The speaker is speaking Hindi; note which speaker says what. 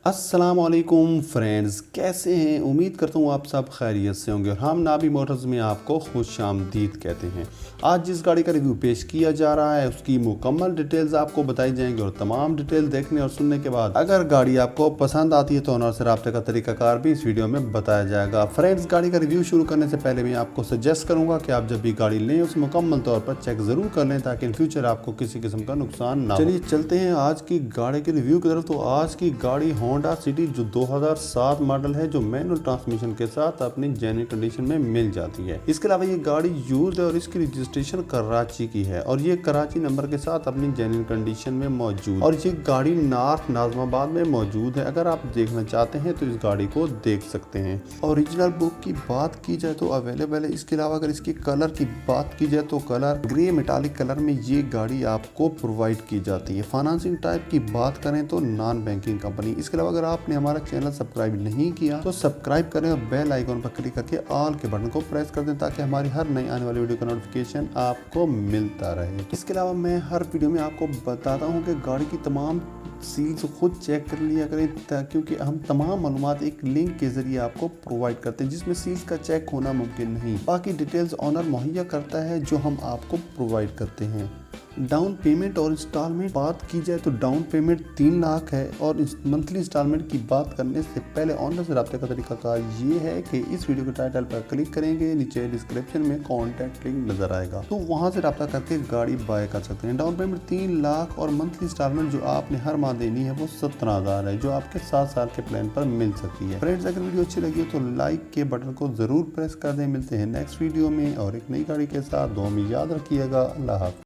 Speaker 1: अस्सलामुअलैकुम फ्रेंड्स, कैसे हैं? उम्मीद करता हूँ आप सब खैरियत से होंगे और हम नाबी मोटर्स में आपको खुशामदीद कहते हैं। आज जिस गाड़ी का रिव्यू पेश किया जा रहा है उसकी मुकम्मल डिटेल्स आपको बताई जाएंगी और तमाम डिटेल देखने और सुनने के बाद अगर गाड़ी आपको पसंद आती है तो ऑनर से रब्ते का तरीकाकार भी इस वीडियो में बताया जाएगा। फ्रेंड्स, गाड़ी का रिव्यू शुरू करने से पहले मैं आपको सजेस्ट करूंगा कि आप जब भी गाड़ी लें उसे मुकम्मल तौर पर चेक जरूर कर लें ताकि इन फ्यूचर आपको किसी किस्म का नुकसान ना हो। चलिए चलते हैं आज की गाड़ी के रिव्यू की तरफ। तो आज की गाड़ी होंडा सिटी जो 2007 मॉडल है, जो मैनुअल ट्रांसमिशन के साथ अपनी जेन्युइन कंडीशन में मिल जाती है। इसके अलावा ये गाड़ी यूज्ड है और इसकी रजिस्ट्रेशन कराची की है और ये कराची नंबर के साथ अपनी जेन्युइन कंडीशन में मौजूद और ये गाड़ी नॉर्थ नाजमाबाद में मौजूद है। अगर आप देखना चाहते हैं तो इस गाड़ी को देख सकते हैं। ओरिजिनल बुक की बात की जाए तो अवेलेबल है। इसके अलावा अगर इसके कलर की बात की जाए तो कलर ग्रे मेटालिक कलर में ये गाड़ी आपको प्रोवाइड की जाती है। फाइनेंसिंग टाइप की बात करें तो नॉन बैंकिंग कंपनी। इसके अलावा अगर आपने हमारा चैनल सब्सक्राइब नहीं किया तो सब्सक्राइब करें और बेल आइकन पर क्लिक करके ऑल के बटन को प्रेस कर दें ताकि हमारी हर नई आने वाली वीडियो का नोटिफिकेशन आपको मिलता रहे। इसके अलावा मैं हर वीडियो में आपको बताता हूँ कि गाड़ी की तमाम सील्स खुद चेक कर लिया करें क्योंकि हम तमाम मालूमात एक लिंक के जरिए आपको प्रोवाइड करते हैं जिसमें सील्स का चेक होना मुमकिन नहीं। बाकी डिटेल्स ऑनर मुहैया करता है जो हम आपको प्रोवाइड करते हैं। डाउन पेमेंट और इंस्टॉलमेंट बात की जाए तो डाउन पेमेंट 3 लाख है और मंथली इंस्टॉलमेंट की बात करने से पहले ऑनर से रब्ते का तरीकाकार ये है कि इस वीडियो के टाइटल पर क्लिक करेंगे, नीचे डिस्क्रिप्शन में कॉन्टैक्ट लिंक नजर आएगा तो वहां से रब्ता करके गाड़ी बाय कर सकते हैं। डाउन पेमेंट 3 लाख और मंथली इंस्टॉलमेंट जो आपने हर माह देनी है वो 17,000 है जो आपके 7 साल के प्लान पर मिल सकती है। फ्रेंड्स, अगर वीडियो अच्छी लगी तो लाइक के बटन को जरूर प्रेस कर दें। मिलते हैं नेक्स्ट वीडियो में और एक नई गाड़ी के साथ। दुआ में याद रखिएगा। अल्लाह हाफ़िज़।